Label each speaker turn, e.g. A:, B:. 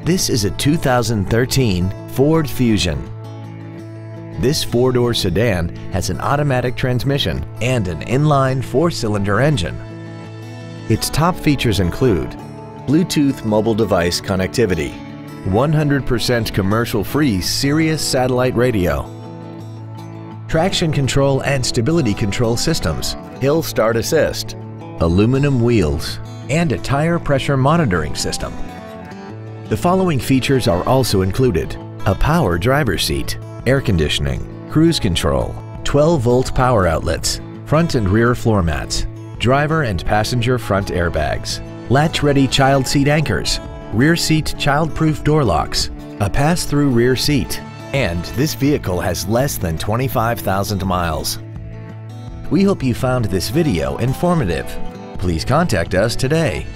A: This is a 2013 Ford Fusion. This four-door sedan has an automatic transmission and an inline four-cylinder engine. Its top features include Bluetooth mobile device connectivity, 100% commercial-free Sirius satellite radio, traction control and stability control systems, hill start assist, aluminum wheels, and a tire pressure monitoring system. The following features are also included: a power driver's seat, air conditioning, cruise control, 12-volt power outlets, front and rear floor mats, driver and passenger front airbags, latch-ready child seat anchors, rear seat child-proof door locks, a pass-through rear seat, and this vehicle has less than 25,000 miles. We hope you found this video informative. Please contact us today.